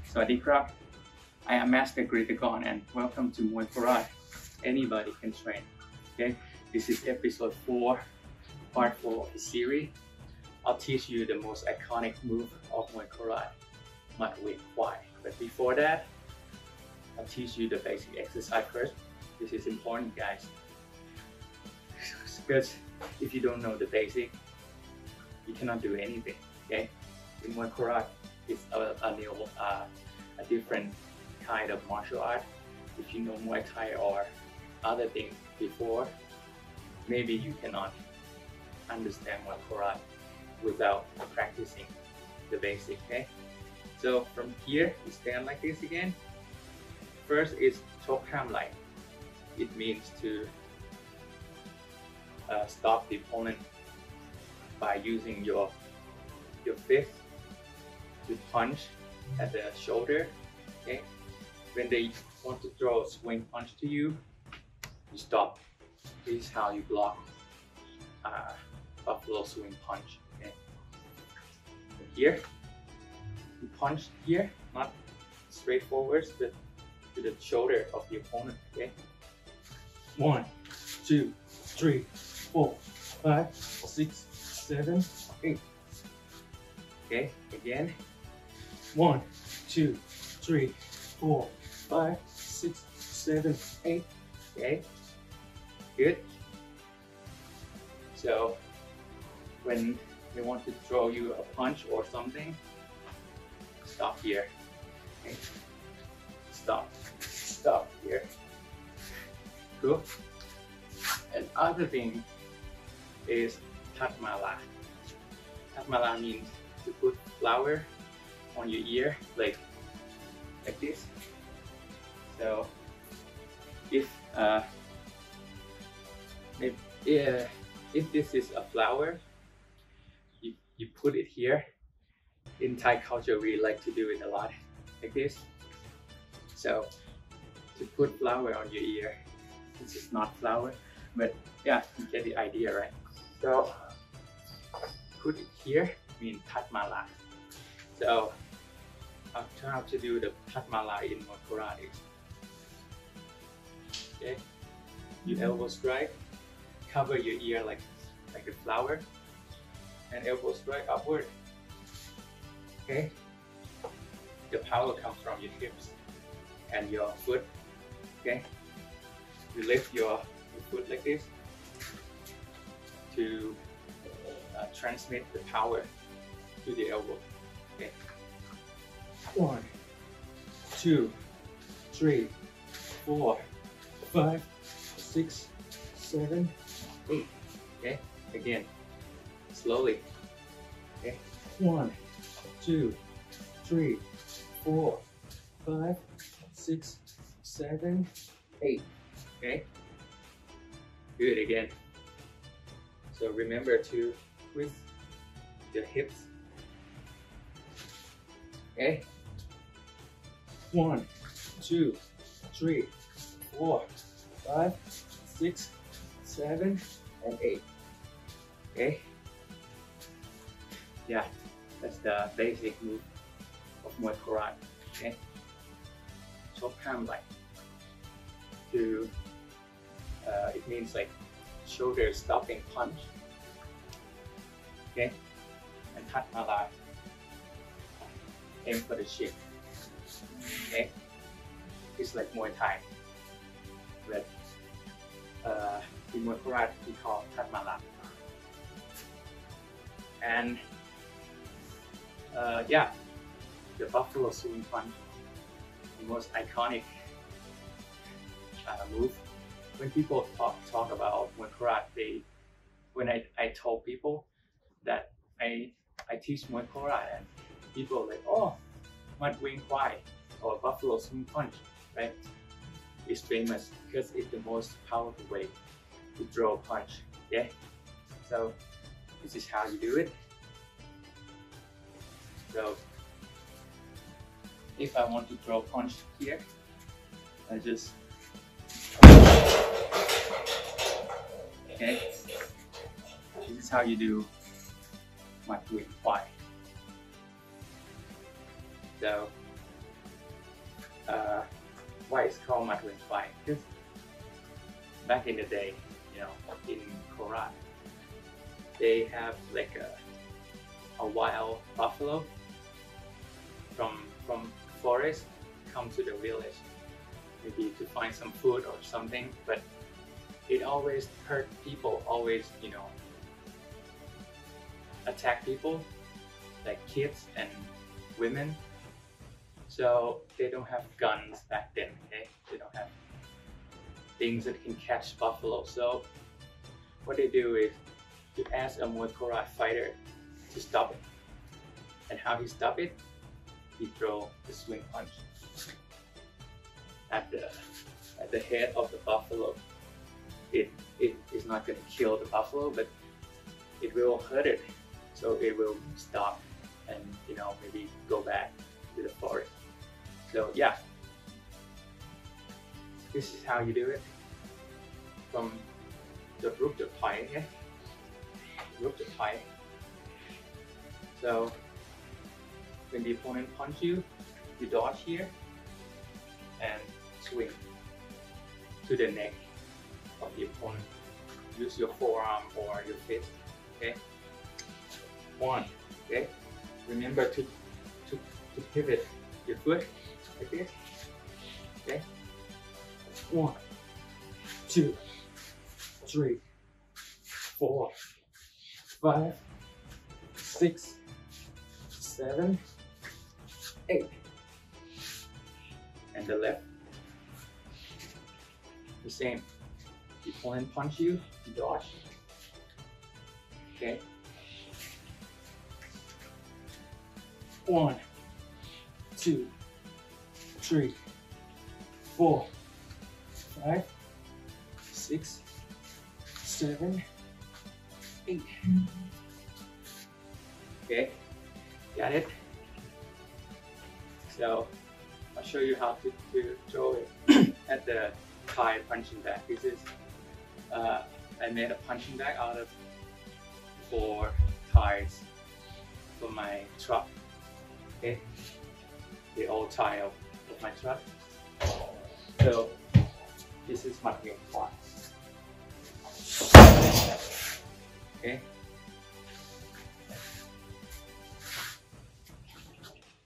Sawasdee krab. I am Master Grittagone and welcome to Muay Korat. Anybody can train. Okay, this is episode 4, part 4 of the series. I'll teach you the most iconic move of Muay Korat, Mudd-Wiang-Kway. But before that, I'll teach you the basic exercise first. This is important, guys, because if you don't know the basic, you cannot do anything. Okay, in Muay Korat, it's a different kind of martial art. If you know Muay Thai or other things before, maybe you cannot understand Muay Korat without practicing the basic. Okay, so from here you stand like this again. First is Chok-Harm-Lai. It means to stop the opponent by using your fist to punch at the shoulder. Okay, when they want to throw a swing punch to you, you stop. This is how you block buffalo swing punch. Okay, here you punch here, not straight forwards, but to the shoulder of the opponent. Okay, 1, 2, 3, 4, 5, 6, 7, 8. Okay, again. 1, 2, 3, 4, 5, 6, 7, 8. Okay, good. So when they want to throw you a punch or something, stop here. Okay. Stop here. Cool. And other thing is Tud-Ma-La. Tud-Ma-La means to put flour on your ear, like this. So if this is a flower, you put it here. In Thai culture, we like to do it a lot, like this. So to put flour on your ear, this is not flour, but yeah, you get the idea, right? So put it here, means Tud-Ma-La. So how to do the Tud-Ma-La in Muay Korat is, okay, you elbow strike, cover your ear like a flower, and elbow strike upward. Okay, the power comes from your hips and your foot. Okay, you lift your foot like this to transmit the power to the elbow. Okay, 1, 2, 3, 4, 5, 6, 7, 8. Okay, again, slowly. Okay, 1, 2, 3, 4, 5, 6, 7, 8. Okay, good. Again. So remember to twist the hips. Okay, 1, 2, 3, 4, 5, 6, 7, and 8. Okay, yeah, that's the basic move of Muay Korat. Okay, Chok-Harm-Lai. To it means like shoulder stopping punch. Okay, and Tud-Ma-La, aim for the chin. Okay, it's like Muay Thai, but in Muay Korat we call Tud-Ma-La. And yeah, the buffalo swing punch, the most iconic move. When people talk about Muay Korat, when I told people that I teach Muay Korat, and people are like, oh, Mudd-Wiang-Kway or buffalo swing punch, right? It's famous because it's the most powerful way to throw a punch. Okay, so this is how you do it. So if I want to throw a punch here, I just, okay, this is how you do Mudd-Wiang-Kway. So why it's called Mudd-Wiang-Kway, because back in the day, you know, in Korat, they have like a wild buffalo from forest come to the village, maybe to find some food or something, but it always hurt people, always, you know, attack people, like kids and women. So they don't have guns back then, okay? They don't have things that can catch buffalo. So what they do is to ask a Muay Korat fighter to stop it. And how he stop it? He throw the swing punch at the head of the buffalo. It is not going to kill the buffalo, but it will hurt it. So it will stop and, you know, maybe go back to the forest. So yeah, this is how you do it. From the group to pie, okay? Group to pie. So when the opponent punch you, you dodge here and swing to the neck of the opponent. Use your forearm or your fist, okay? One, okay? Remember to pivot your foot like this, okay? 1, 2, 3, 4, 5, 6, 7, 8. And the left, the same. The opponent punch you, you dodge. Okay. 1, 2, 3, 4, 5, 6, 7, 8. Okay, got it? So I'll show you how to throw it at the Thai punching bag. This is I made a punching bag out of 4 ties for my truck. Okay, the old tire of my truck. So this is Mudd-Wiang-Kway. Okay.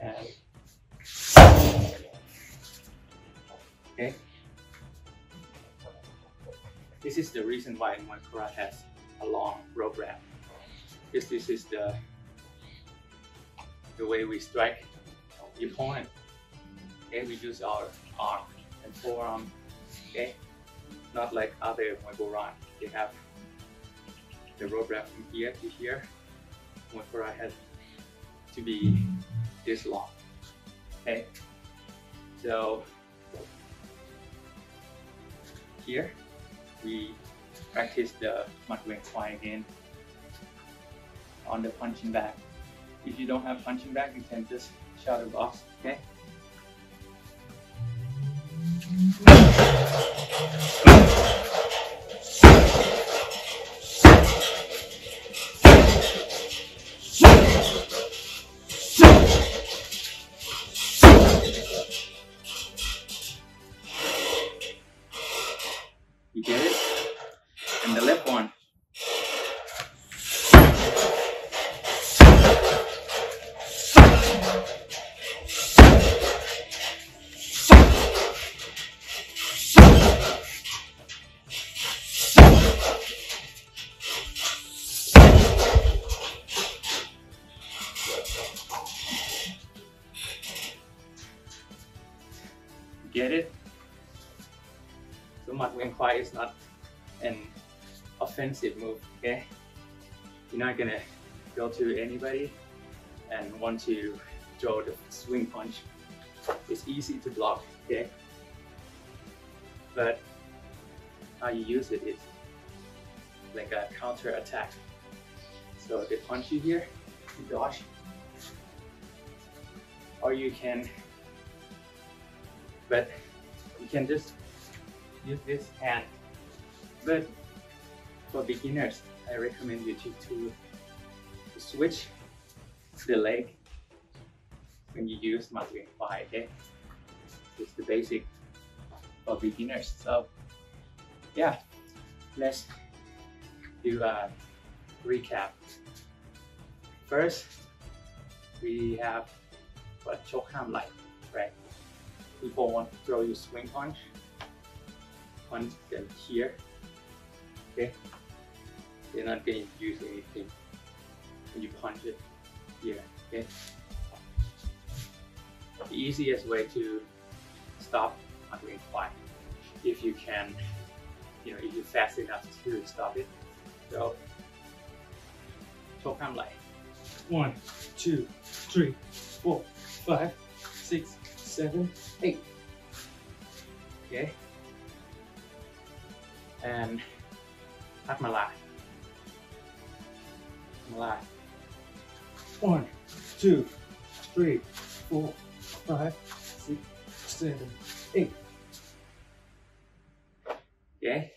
And okay. This is the reason why Muay Korat has a long rope wrap. Because this is the way we strike the opponent. Okay, we use our arm and forearm. Okay, not like other Muay Korat. They have the rope wrap from here to here. Muay Korat has to be this long. Okay, so here we practice the Mudd-Wiang-Kway again on the punching bag. If you don't have punching bag, you can just shadow box. Okay. You get it? And the left one. Get it? So Mudd-Wiang-Kway is not an offensive move, okay? You're not gonna go to anybody and want to throw the swing punch. It's easy to block, okay? But how you use it is like a counter attack. So they punch you here, you dodge, or you can, but you can just use this hand. But for beginners, I recommend you to switch the leg when you use Mudd-Wiang-Kway, okay? It's the basic for beginners. So yeah, let's do a recap. First, we have what Chok-Harm-Lai, right? People want to throw you swing punch them here. Okay, they're not going to use anything when you punch it here. Okay, the easiest way to stop Mudd-Wiang-Kway, if you can, if you're fast enough to stop it. So Chok-Harm-Lai. 1, 2, 3, 4, 5, 6, 7, 8. Okay. And Tud-Ma-La. 1, 2, 3, 4, 5, 6, 7, 8. Okay.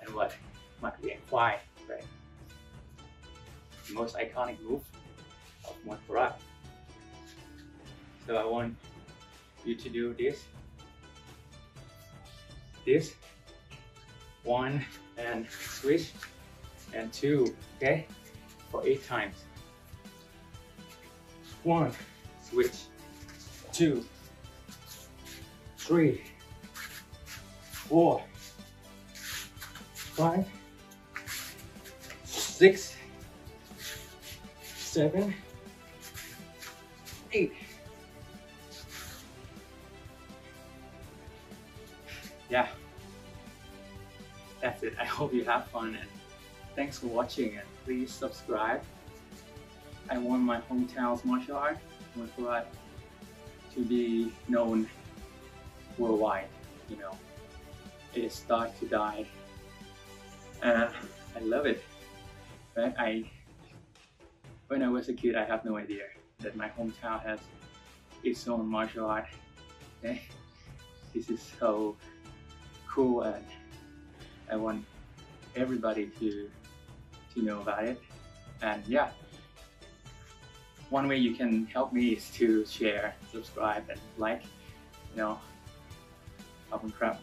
And what? Mudd-Wiang-Kway, right? The most iconic move of Muay Korat. So I want you to do this, 1 and switch, and 2, okay, for 8 times. 1, switch, 2, 3, 4, 5, 6, 7, 8. Yeah, that's it. I hope you have fun, and thanks for watching, and please subscribe. I want my hometown's martial art, Muay Korat, to be known worldwide. It starts to die, and I love it. Right? When I was a kid, I have no idea that my hometown has its own martial art. Okay? This is so cool, and I want everybody to know about it. And yeah, one way you can help me is to share, subscribe, and like. Crap.